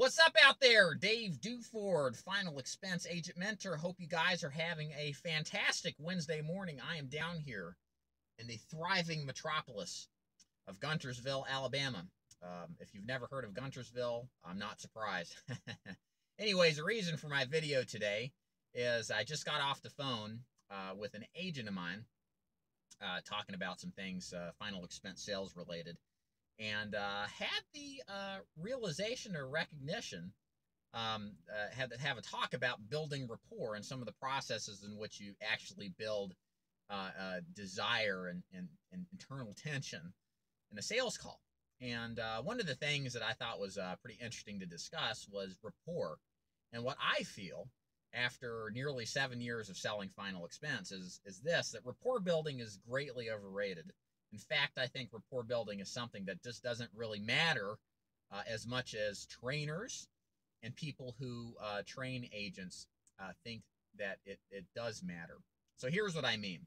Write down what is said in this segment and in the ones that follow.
What's up out there? Dave Duford, Final Expense Agent Mentor. Hope you guys are having a fantastic Wednesday morning. I am down here in the thriving metropolis of Guntersville, Alabama. If you've never heard of Guntersville, I'm not surprised. Anyways, the reason for my video today is I just got off the phone with an agent of mine talking about some things final expense sales related. And had the realization or recognition, had to have a talk about building rapport and some of the processes in which you actually build desire and internal tension in a sales call. And one of the things that I thought was pretty interesting to discuss was rapport. And what I feel after nearly 7 years of selling final expense is this, that rapport building is greatly overrated. In fact, I think rapport building is something that just doesn't really matter as much as trainers and people who train agents think that it does matter. So here's what I mean.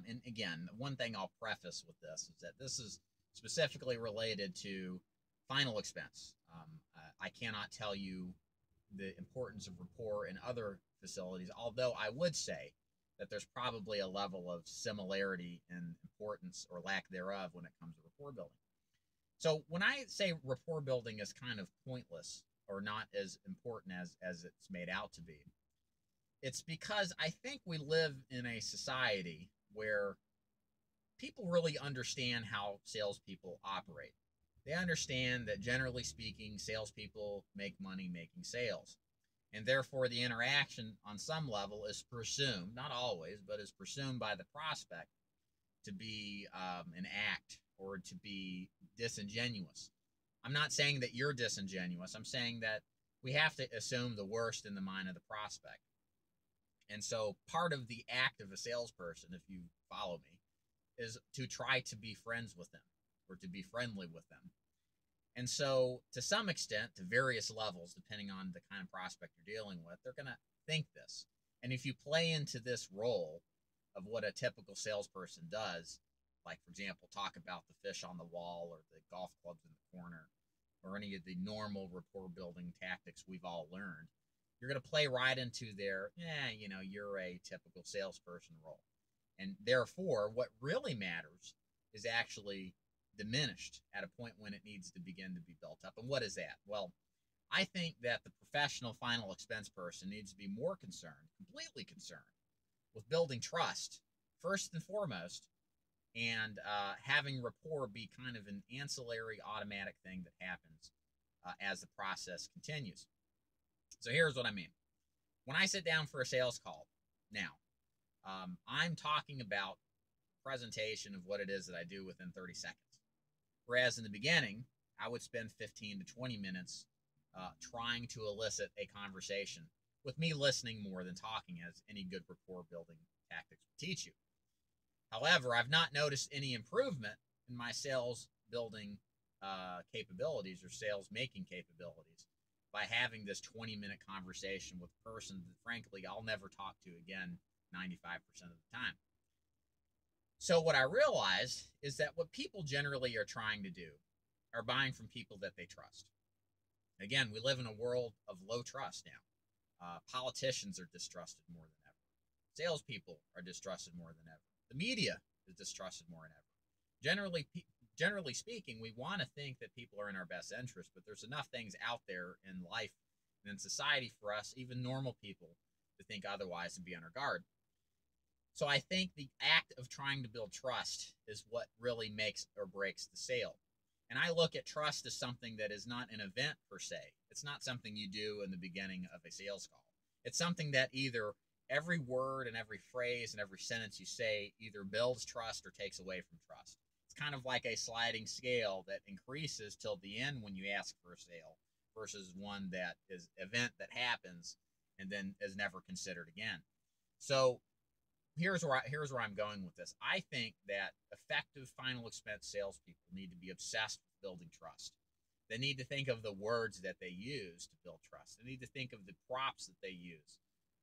And again, one thing I'll preface with this is that this is specifically related to final expense. I cannot tell you the importance of rapport in other facilities, although I would say that there's probably a level of similarity in importance or lack thereof when it comes to rapport building. So when I say rapport building is kind of pointless or not as important as it's made out to be, it's because I think we live in a society where people really understand how salespeople operate. They understand that generally speaking, salespeople make money making sales. And therefore, the interaction on some level is presumed, not always, but is presumed by the prospect to be an act or to be disingenuous. I'm not saying that you're disingenuous. I'm saying that we have to assume the worst in the mind of the prospect. And so part of the act of a salesperson, if you follow me, is to try to be friends with them or to be friendly with them. And so, to some extent, to various levels, depending on the kind of prospect you're dealing with, they're going to think this. And if you play into this role of what a typical salesperson does, like, for example, talk about the fish on the wall or the golf clubs in the corner or any of the normal rapport building tactics we've all learned, you're going to play right into their, you're a typical salesperson role. And therefore, what really matters is actually diminished at a point when it needs to begin to be built up. And what is that? Well, I think that the professional final expense person needs to be more concerned, completely concerned, with building trust, first and foremost, and having rapport be kind of an ancillary automatic thing that happens as the process continues. So here's what I mean. When I sit down for a sales call, now, I'm talking about presentation of what it is that I do within 30 seconds. Whereas in the beginning, I would spend 15 to 20 minutes trying to elicit a conversation with me listening more than talking, as any good rapport building tactics would teach you. However, I've not noticed any improvement in my sales building capabilities or sales making capabilities by having this 20-minute conversation with a person that, frankly, I'll never talk to again 95% of the time. So what I realized is that what people generally are trying to do are buying from people that they trust. Again, we live in a world of low trust now. Politicians are distrusted more than ever. Salespeople are distrusted more than ever. The media is distrusted more than ever. Generally speaking, we want to think that people are in our best interest, but there's enough things out there in life and in society for us, even normal people, to think otherwise and be on our guard. So I think the act of trying to build trust is what really makes or breaks the sale. And I look at trust as something that is not an event per se. It's not something you do in the beginning of a sales call. It's something that either every word and every phrase and every sentence you say either builds trust or takes away from trust. It's kind of like a sliding scale that increases till the end when you ask for a sale versus one that is an event that happens and then is never considered again. So here's where I'm going with this. I think that effective final expense salespeople need to be obsessed with building trust. They need to think of the words that they use to build trust. They need to think of the props that they use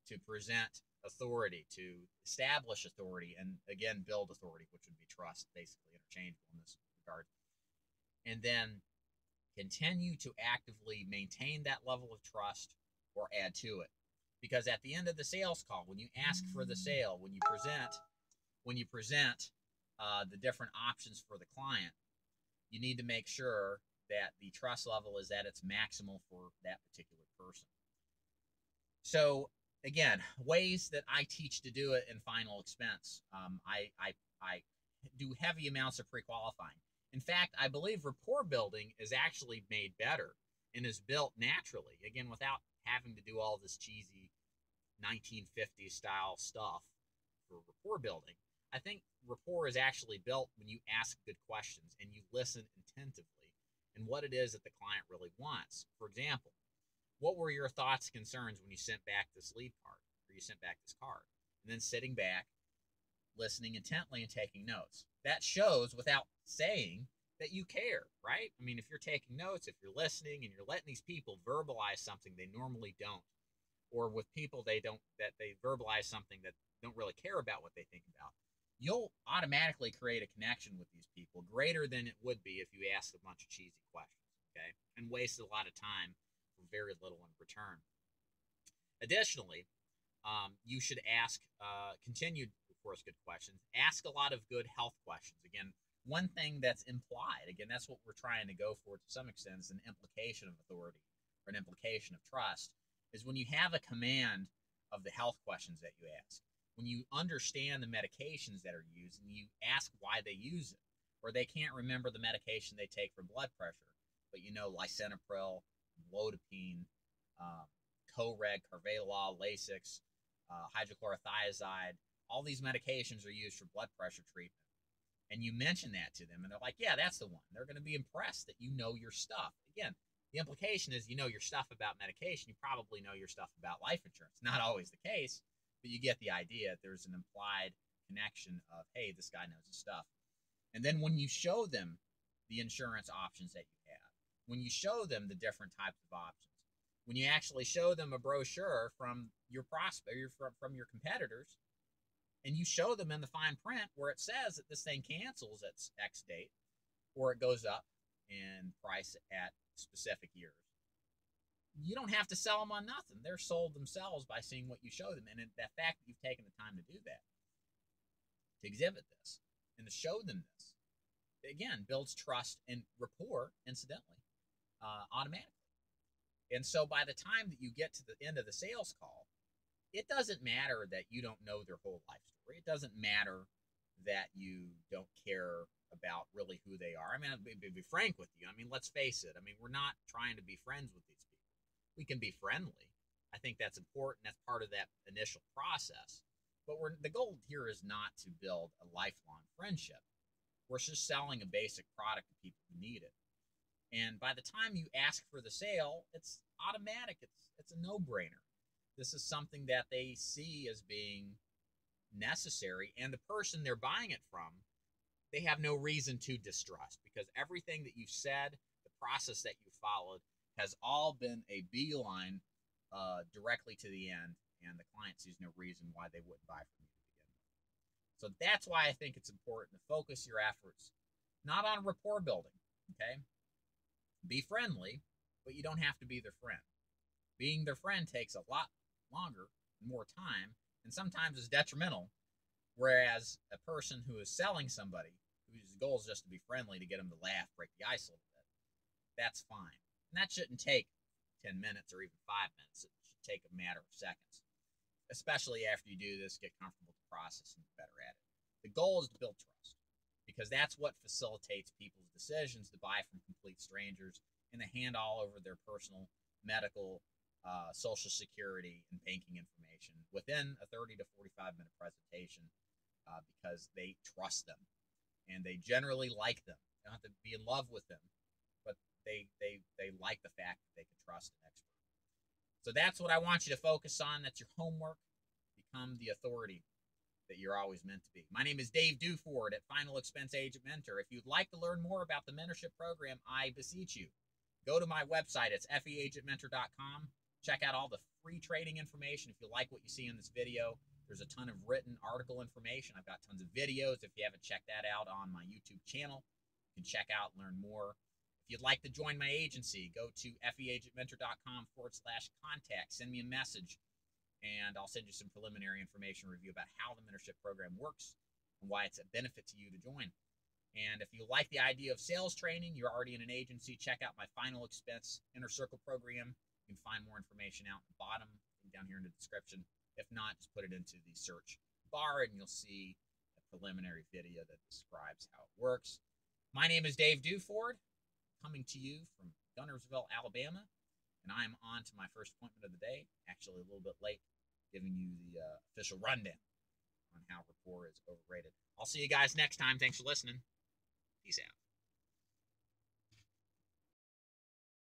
to present authority, to establish authority, and again, build authority, which would be trust, basically interchangeable in this regard. And then Continue to actively maintain that level of trust or add to it. Because at the end of the sales call, when you ask for the sale, when you present the different options for the client, you need to make sure that the trust level is at its maximal for that particular person. So again, ways that I teach to do it in final expense. I do heavy amounts of pre-qualifying. In fact, I believe rapport building is actually made better and is built naturally, again, without having to do all this cheesy 1950s style stuff for rapport building. I think rapport is actually built when you ask good questions and you listen attentively and what it is that the client really wants. For example, what were your thoughts and concerns when you sent back this lead card or you sent back this card? And then sitting back, listening intently and taking notes. That shows without saying that you care, right? I mean, if you're taking notes, if you're listening and you're letting these people verbalize something they normally don't, or with people they verbalize something that don't really care about what they think about, you'll automatically create a connection with these people greater than it would be if you asked a bunch of cheesy questions, okay? And wasted a lot of time for very little in return. Additionally, you should ask continued, of course, good questions. Ask a lot of good health questions. Again, one thing that's implied, again, that's what we're trying to go for to some extent, is an implication of authority or an implication of trust, is when you have a command of the health questions that you ask, when you understand the medications that are used and you ask why they use it, or they can't remember the medication they take for blood pressure, but you know lisinopril, lodipine, Coreg, Carvedilol, Lasix, hydrochlorothiazide, all these medications are used for blood pressure treatment. And you mention that to them, and they're like, yeah, that's the one. They're going to be impressed that you know your stuff. Again, the implication is you know your stuff about medication. You probably know your stuff about life insurance. Not always the case, but you get the idea. There's an implied connection of, hey, this guy knows his stuff. And then when you show them the insurance options that you have, when you show them the different types of options, when you actually show them a brochure from your prospect, from your competitors, and you show them in the fine print where it says that this thing cancels at X date, or it goes up in price at specific years, you don't have to sell them on nothing. They're sold themselves by seeing what you show them. And the fact that you've taken the time to do that, to exhibit this, and to show them this, again, builds trust and rapport, incidentally, automatically. And so by the time that you get to the end of the sales call, it doesn't matter that you don't know their whole life story. It doesn't matter that you don't care about really who they are. I mean, I'll be frank with you. I mean, let's face it. I mean, we're not trying to be friends with these people. We can be friendly. I think that's important. That's part of that initial process. But the goal here is not to build a lifelong friendship. We're just selling a basic product to people who need it. And by the time you ask for the sale, it's automatic. It's a no-brainer. This is something that they see as being necessary, and the person they're buying it from, they have no reason to distrust, because everything that you've said, the process that you followed, has all been a beeline directly to the end, and the client sees no reason why they wouldn't buy from you to begin with. So that's why I think it's important to focus your efforts not on rapport building, okay? Be friendly, but you don't have to be their friend. Being their friend takes a lot longer, more time, and sometimes is detrimental, whereas a person who is selling somebody, whose goal is just to be friendly, to get them to laugh, break the ice a little bit, that's fine. And that shouldn't take 10 minutes or even 5 minutes. It should take a matter of seconds, especially after you do this, get comfortable with the process and get better at it. The goal is to build trust, because that's what facilitates people's decisions to buy from complete strangers and to hand all over their personal, medical, social security, and banking information within a 30 to 45-minute presentation, because they trust them and they generally like them. They don't have to be in love with them, but they like the fact that they can trust an expert. So that's what I want you to focus on. That's your homework. Become the authority that you're always meant to be. My name is Dave Duford at Final Expense Agent Mentor. If you'd like to learn more about the mentorship program, I beseech you, go to my website. It's feagentmentor.com. Check out all the free training information. If you like what you see in this video, there's a ton of written article information. I've got tons of videos. If you haven't checked that out on my YouTube channel, you can check out, learn more. If you'd like to join my agency, go to feagentmentor.com/contact. Send me a message, and I'll send you some preliminary information review about how the mentorship program works and why it's a benefit to you to join. And if you like the idea of sales training, you're already in an agency, check out my final expense inner circle program. You can find more information out at the bottom, down here in the description. If not, just put it into the search bar and you'll see a preliminary video that describes how it works. My name is Dave Duford, coming to you from Gunnersville, Alabama, and I'm on to my first appointment of the day, actually a little bit late, giving you the official rundown on how Rapport is overrated. I'll see you guys next time. Thanks for listening. Peace out.